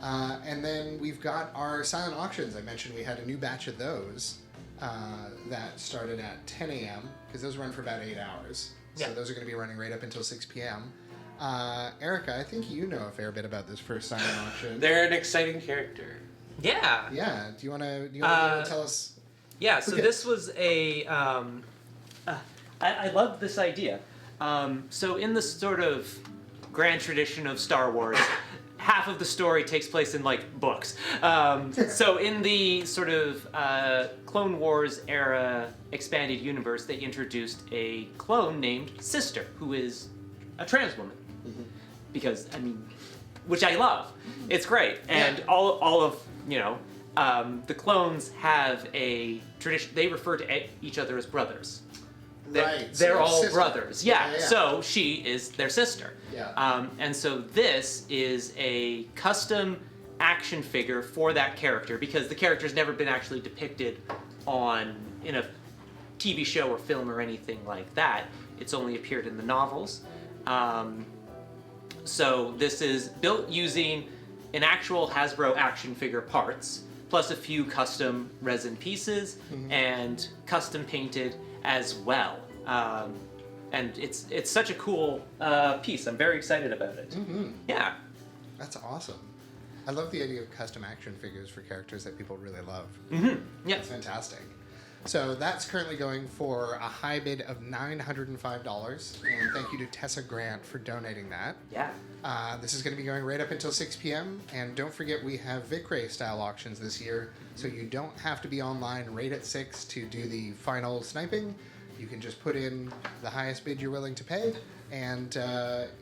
And then we've got our silent auctions. I mentioned we had a new batch of those that started at 10 a.m. because those run for about 8 hours. So those are going to be running right up until 6 p.m. Erika, I think you know a fair bit about this first silent auction. They're an exciting character. Yeah. Yeah. Do you want to tell us? Yeah. So this was a. I love this idea. So in the sort of grand tradition of Star Wars, half of the story takes place in like books. So in the sort of Clone Wars era expanded universe, they introduced a clone named Sister, who is a trans woman. Mm-hmm. Because which I love. It's great, and all of the clones have a tradition. They refer to each other as brothers. They're all sister. Brothers. Yeah. So she is their sister. Yeah. And so this is a custom action figure for that character because the character's never been actually depicted in a TV show or film or anything like that. It's only appeared in the novels. So this is built using an actual Hasbro action figure parts, plus a few custom resin pieces, and custom painted as well. And it's such a cool piece. I'm very excited about it. Mm-hmm. Yeah. That's awesome. I love the idea of custom action figures for characters that people really love. Mm-hmm. Yeah. It's fantastic. So that's currently going for a high bid of $905. And thank you to Tessa Grant for donating that. Yeah. This is going to be going right up until 6 p.m. And don't forget, we have Vicray style auctions this year. So you don't have to be online right at 6 to do the final sniping. You can just put in the highest bid you're willing to pay. And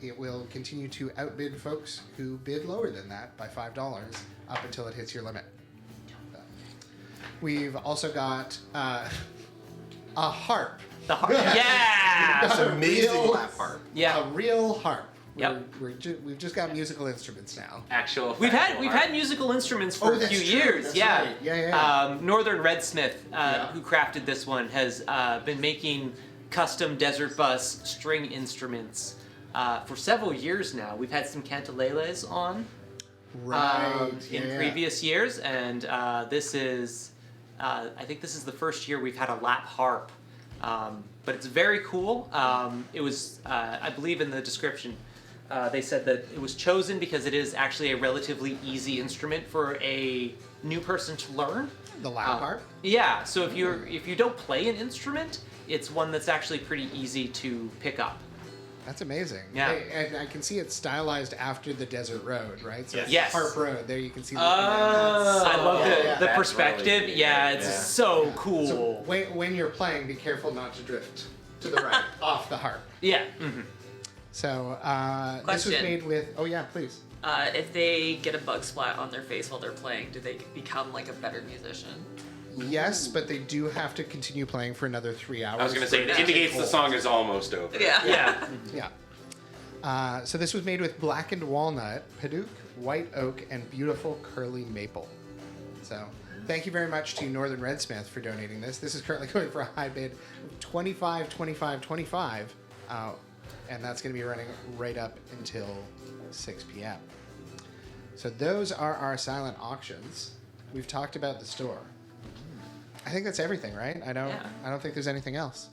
it will continue to outbid folks who bid lower than that by $5 up until it hits your limit. We've also got a harp. The harp. Yeah! It's amazing harp. Yeah. A real harp. Yep. We've just got musical instruments now. We've had musical instruments for a few years. That's yeah. Right. Yeah. Northern Redsmith, who crafted this one, has been making custom Desert Bus string instruments for several years now. We've had some cantaleles on in previous years, and this is I think this is the first year we've had a lap harp. But it's very cool. It was, I believe in the description, they said that it was chosen because it is actually a relatively easy instrument for a new person to learn. The lap harp? Yeah, so if you don't play an instrument, it's one that's actually pretty easy to pick up. That's amazing. Yeah. And I can see it stylized after the Desert Road, right? So yes. Harp Road. There you can see. I love the perspective. Really it's so cool. So when you're playing, be careful not to drift to the right off the harp. Yeah. Mm-hmm. So this was made with. Oh yeah, please. If they get a bug splat on their face while they're playing, do they become like a better musician? Yes, but they do have to continue playing for another 3 hours. I was going to say, it indicates the song is almost over. Yeah. Yeah. So this was made with blackened walnut, padauk, white oak, and beautiful curly maple. So thank you very much to Northern Redsmith for donating this. This is currently going for a high bid of $25, and that's going to be running right up until 6 p.m. So those are our silent auctions. We've talked about the store. I think that's everything, right? I don't think there's anything else.